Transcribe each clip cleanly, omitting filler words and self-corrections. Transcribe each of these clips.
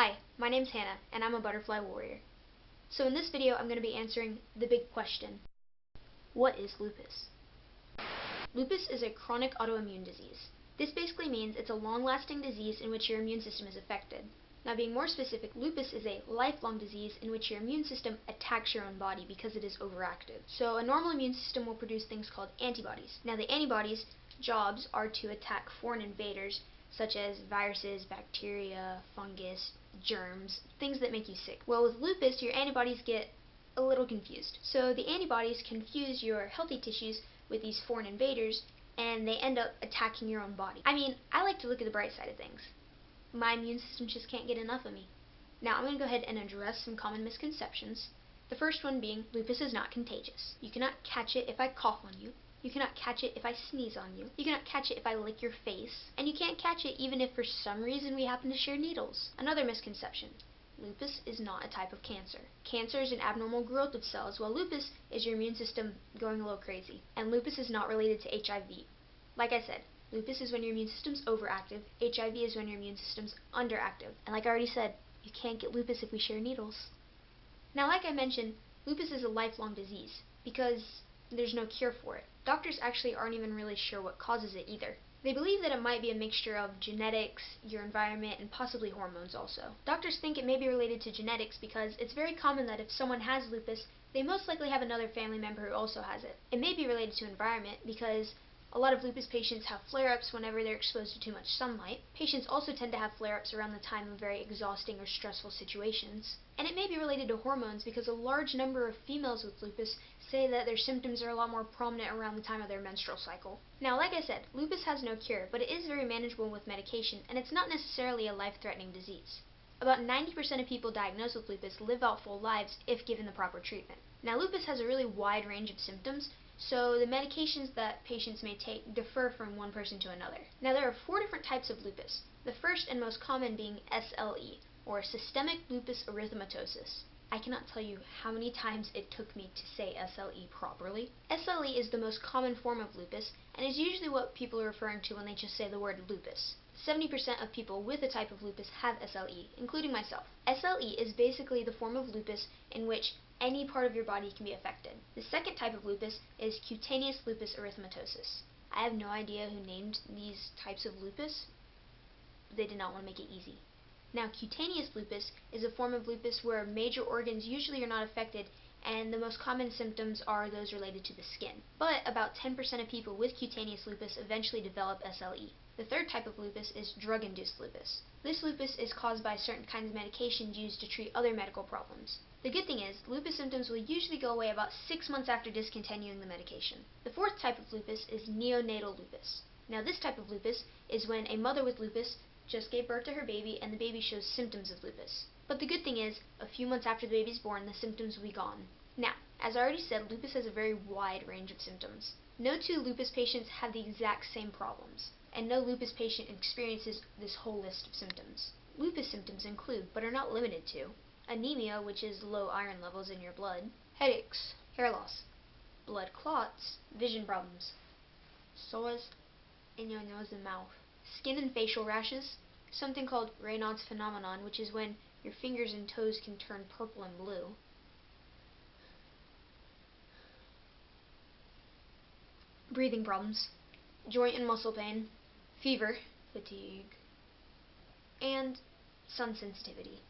Hi, my name's Hannah, and I'm a butterfly warrior. So in this video, I'm going to be answering the big question. What is lupus? Lupus is a chronic autoimmune disease. This basically means it's a long-lasting disease in which your immune system is affected. Now being more specific, lupus is a lifelong disease in which your immune system attacks your own body because it is overactive. So a normal immune system will produce things called antibodies. Now the antibodies' jobs are to attack foreign invaders such as viruses, bacteria, fungus, germs, things that make you sick. Well, with lupus, your antibodies get a little confused. So the antibodies confuse your healthy tissues with these foreign invaders, and they end up attacking your own body. I mean, I like to look at the bright side of things. My immune system just can't get enough of me. Now, I'm going to go ahead and address some common misconceptions. The first one being, lupus is not contagious. You cannot catch it if I cough on you. You cannot catch it if I sneeze on you. You cannot catch it if I lick your face. And you can't catch it even if for some reason we happen to share needles. Another misconception. Lupus is not a type of cancer. Cancer is an abnormal growth of cells, while lupus is your immune system going a little crazy. And lupus is not related to HIV. Like I said, lupus is when your immune system's overactive. HIV is when your immune system's underactive. And like I already said, you can't get lupus if we share needles. Now, like I mentioned, lupus is a lifelong disease because there's no cure for it. Doctors actually aren't even really sure what causes it either. They believe that it might be a mixture of genetics, your environment, and possibly hormones also. Doctors think it may be related to genetics because it's very common that if someone has lupus, they most likely have another family member who also has it. It may be related to environment because a lot of lupus patients have flare-ups whenever they're exposed to too much sunlight. Patients also tend to have flare-ups around the time of very exhausting or stressful situations. And it may be related to hormones because a large number of females with lupus say that their symptoms are a lot more prominent around the time of their menstrual cycle. Now, like I said, lupus has no cure, but it is very manageable with medication, and it's not necessarily a life-threatening disease. About 90% of people diagnosed with lupus live out full lives if given the proper treatment. Now, lupus has a really wide range of symptoms, so the medications that patients may take differ from one person to another. Now, there are 4 different types of lupus, the first and most common being SLE, or systemic lupus erythematosus. I cannot tell you how many times it took me to say SLE properly. SLE is the most common form of lupus, and is usually what people are referring to when they just say the word lupus. 70% of people with a type of lupus have SLE, including myself. SLE is basically the form of lupus in which any part of your body can be affected. The second type of lupus is cutaneous lupus erythematosus. I have no idea who named these types of lupus. They did not want to make it easy. Now, cutaneous lupus is a form of lupus where major organs usually are not affected, and the most common symptoms are those related to the skin. But about 10% of people with cutaneous lupus eventually develop SLE. The third type of lupus is drug-induced lupus. This lupus is caused by certain kinds of medications used to treat other medical problems. The good thing is, lupus symptoms will usually go away about 6 months after discontinuing the medication. The fourth type of lupus is neonatal lupus. Now, this type of lupus is when a mother with lupus just gave birth to her baby and the baby shows symptoms of lupus. But the good thing is, a few months after the baby's born, the symptoms will be gone. Now, as I already said, lupus has a very wide range of symptoms. No 2 lupus patients have the exact same problems, and no lupus patient experiences this whole list of symptoms. Lupus symptoms include, but are not limited to, anemia, which is low iron levels in your blood, headaches, hair loss, blood clots, vision problems, sores in your nose and mouth, skin and facial rashes, something called Raynaud's phenomenon, which is when your fingers and toes can turn purple and blue, breathing problems, joint and muscle pain, fever, fatigue, and sun sensitivity.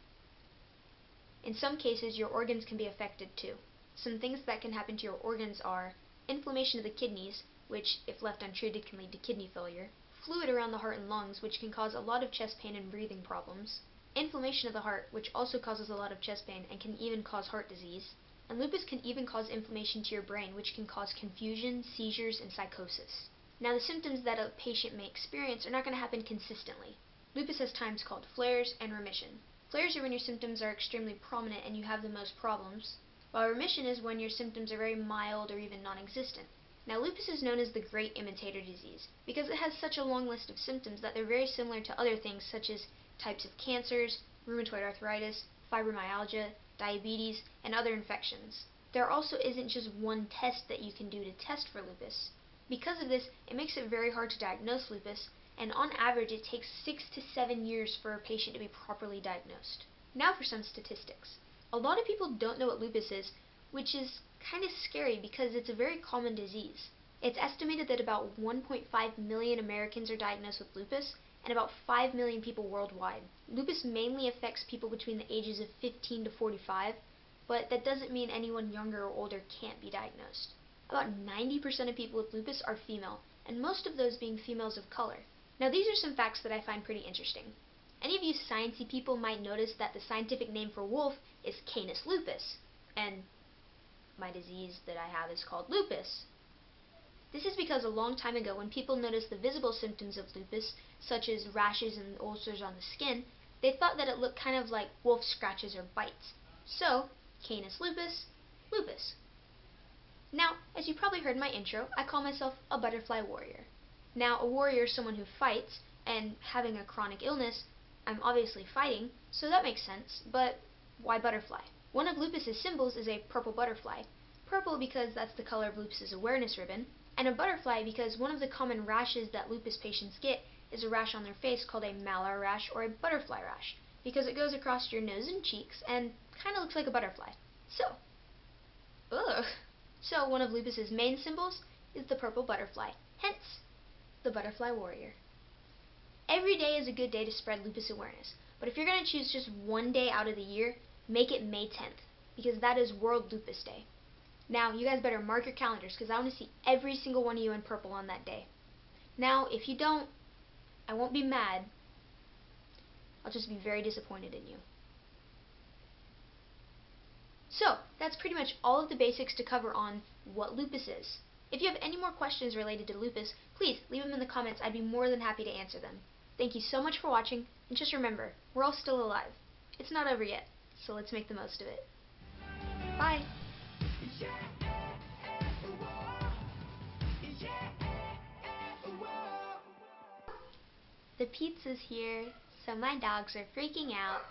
In some cases, your organs can be affected too. Some things that can happen to your organs are inflammation of the kidneys, which, if left untreated, can lead to kidney failure, fluid around the heart and lungs, which can cause a lot of chest pain and breathing problems, inflammation of the heart, which also causes a lot of chest pain and can even cause heart disease, and lupus can even cause inflammation to your brain, which can cause confusion, seizures, and psychosis. Now, the symptoms that a patient may experience are not going to happen consistently. Lupus has times called flares and remission. Flares are when your symptoms are extremely prominent and you have the most problems, while remission is when your symptoms are very mild or even non-existent. Now, lupus is known as the great imitator disease because it has such a long list of symptoms that they're very similar to other things such as types of cancers, rheumatoid arthritis, fibromyalgia, diabetes, and other infections. There also isn't just one test that you can do to test for lupus. Because of this, it makes it very hard to diagnose lupus, and on average it takes 6 to 7 years for a patient to be properly diagnosed. Now for some statistics. A lot of people don't know what lupus is, which is kind of scary because it's a very common disease. It's estimated that about 1.5 million Americans are diagnosed with lupus, and about 5 million people worldwide. Lupus mainly affects people between the ages of 15 to 45, but that doesn't mean anyone younger or older can't be diagnosed. About 90% of people with lupus are female, and most of those being females of color. Now these are some facts that I find pretty interesting. Any of you sciencey people might notice that the scientific name for wolf is Canis lupus, and my disease that I have is called lupus. This is because a long time ago, when people noticed the visible symptoms of lupus, such as rashes and ulcers on the skin, they thought that it looked kind of like wolf scratches or bites. So, Canis lupus, lupus. Now, as you probably heard in my intro, I call myself a butterfly warrior. Now, a warrior is someone who fights, and having a chronic illness, I'm obviously fighting, so that makes sense, but why butterfly? One of lupus's symbols is a purple butterfly. Purple because that's the color of lupus's awareness ribbon, and a butterfly because one of the common rashes that lupus patients get is a rash on their face called a malar rash or a butterfly rash, because it goes across your nose and cheeks and kind of looks like a butterfly. So one of lupus's main symbols is the purple butterfly, hence the butterfly warrior. Every day is a good day to spread lupus awareness, but if you're going to choose just one day out of the year, make it May 10th, because that is World Lupus Day. Now, you guys better mark your calendars, because I want to see every single one of you in purple on that day. Now, if you don't, I won't be mad. I'll just be very disappointed in you. So, that's pretty much all of the basics to cover on what lupus is. If you have any more questions related to lupus, please leave them in the comments. I'd be more than happy to answer them. Thank you so much for watching, and just remember, we're all still alive. It's not over yet, so let's make the most of it. Bye! The pizza's here, so my dogs are freaking out.